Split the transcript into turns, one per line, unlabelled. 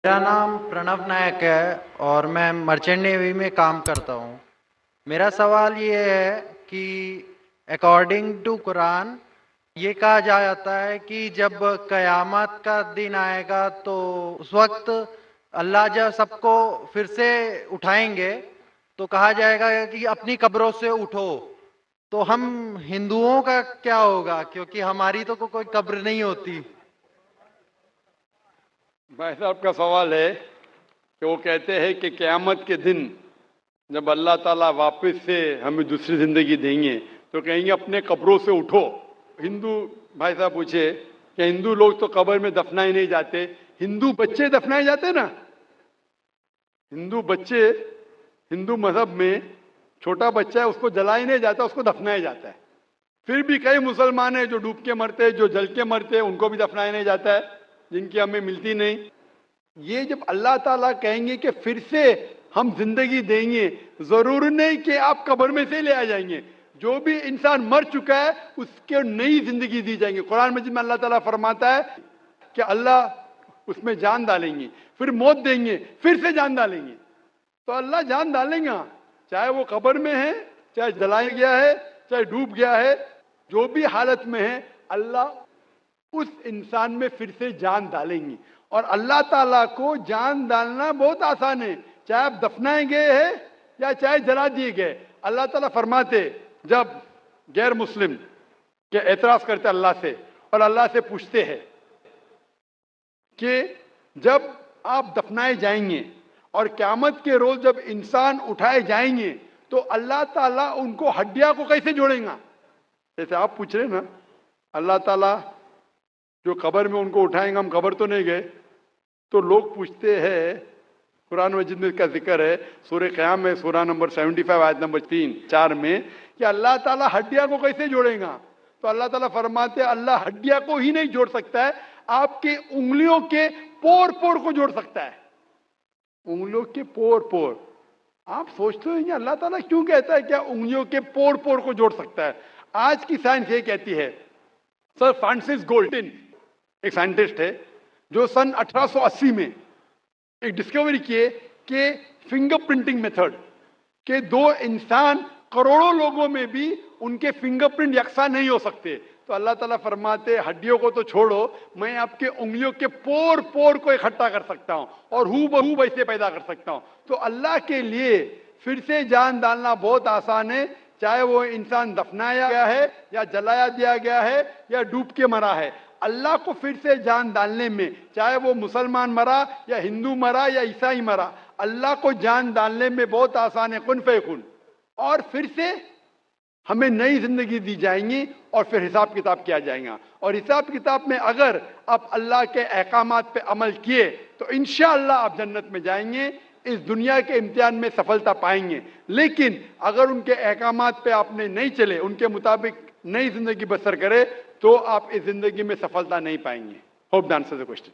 میرا نام پرنو نائک ہے اور میں مرچنٹ نیوی میں کام کرتا ہوں۔ میرا سوال یہ ہے کہ اکارڈنگ ٹو قرآن یہ کہا جاتا ہے کہ جب قیامت کا دن آئے گا تو اس وقت اللہ جب سب کو پھر سے اٹھائیں گے تو کہا جائے گا کہ اپنی قبروں سے اٹھو۔ تو ہم ہندوؤں کا کیا ہوگا، کیونکہ ہماری تو کوئی قبر نہیں ہوتی۔
بھائی صاحب کا سوال ہے کہ وہ کہتے ہیں کہ قیامت کے دن جب اللہ تعالیٰ واپس سے ہمیں دوسری زندگی دیں گے تو کہیں گے اپنے قبروں سے اٹھو۔ ہندو بھائی صاحب پوچھے کہ ہندو لوگ تو قبر میں دفنائے نہیں جاتے، ہندو بچے دفنائے جاتے نا۔ ہندو بچے ہندو مذہب میں چھوٹا بچہ ہے، اس کو جلایا نہیں جاتا، اس کو دفنایا جاتا ہے۔ پھر بھی کئی مسلمان ہیں جو ڈوب کے مرتے ہیں، جو جل کے مرتے ہیں، ان کو بھی دفنایا نہیں جاتا ہے، جن کی ہمیں ملتی نہیں۔ یہ جب اللہ تعالیٰ کہیں گے کہ پھر سے ہم زندگی دیں گے، ضرور نہیں کہ آپ قبر میں سے لے آ جائیں گے۔ جو بھی انسان مر چکا ہے اس کو نئی زندگی دی جائیں گے۔ قرآن مجید میں اللہ تعالیٰ فرماتا ہے کہ اللہ اس میں جان ڈالیں گے، پھر موت دیں گے، پھر سے جان ڈالیں گے۔ تو اللہ جان ڈالیں گا، چاہے وہ قبر میں ہے، چاہے جلایا گیا ہے، چاہے ڈوب گیا ہے، جو بھی حالت میں ہے اللہ اس انسان میں پھر سے جان ڈالیں گے۔ اور اللہ تعالیٰ کو جان ڈالنا بہت آسان ہے، چاہے آپ دفنائے گئے ہیں یا چاہے جلا دیے گئے۔ اللہ تعالیٰ فرماتے جب غیر مسلم کے اعتراض کرتے اللہ سے اور اللہ سے پوچھتے ہیں کہ جب آپ دفنائے جائیں گے اور قیامت کے روز جب انسان اٹھائے جائیں گے تو اللہ تعالیٰ ان کو ہڈیاں کو کیسے جوڑیں گا؟ جیسے آپ پوچھ رہے نا، اللہ تعالیٰ جو قبر میں ان کو اٹھائیں گا، ہم قبر تو نہیں گئے، تو لوگ پوچھتے ہیں، قرآن مجید میں کا ذکر ہے سورہ قیام میں، سورہ نمبر 75 آیت نمبر 3-4 میں، کہ اللہ تعالیٰ ہڈیاں کو کیسے جوڑیں گا؟ تو اللہ تعالیٰ فرماتے ہیں اللہ ہڈیاں کو ہی نہیں جوڑ سکتا ہے، آپ کی انگلیوں کے پور پور کو جوڑ سکتا ہے۔ انگلیوں کے پور پور، آپ سوچتے ہیں اللہ تعالیٰ کیوں کہتا ہے کیا انگلیوں کے پور پور کو جوڑ سکتا ہے؟ آج کی سائنس یہ کہتی ہے، سر فرانسس گولٹن ایک سائنٹسٹ ہے جو سن 1880 میں ایک ڈسکوری کیے کہ فنگر پرنٹنگ میتھڈ کہ دو انسان کروڑوں لوگوں میں بھی ان کے فنگر پرنٹ یکساں نہیں ہو سکتے۔ تو اللہ تعالیٰ فرماتے ہڈیوں کو تو چھوڑو، میں آپ کے انگلیوں کے پور پور کو اکٹھا کر سکتا ہوں اور ہو بہو ویسے پیدا کر سکتا ہوں۔ تو اللہ کے لیے پھر سے جان ڈالنا بہت آسان ہے، چاہے وہ انسان دفنایا گیا ہے یا جلایا دیا گیا ہے یا ڈوب کے مرا ہے۔ اللہ کو پھر سے جان ڈالنے میں، چاہے وہ مسلمان مرا یا ہندو مرا یا عیسائی مرا، اللہ کو جان ڈالنے میں بہت آسان ہے، کن فیکن، اور پھر سے ہمیں نئی زندگی دی جائیں گی اور پھر حساب کتاب کیا جائے گا۔ اور حساب کتاب میں اگر آپ اللہ کے احکامات پہ عمل کیے تو انشاءاللہ آپ جنت میں جائیں گے، اس دنیا کے امتحان میں سفلتا پائیں گے۔ لیکن اگر ان کے احکامات پہ آپ نے نہیں چلے، ان کے مطابق نئی زندگی بسر کرے، تو آپ اس زندگی میں سفلتا نہیں پائیں گے۔ Hope the answer the question.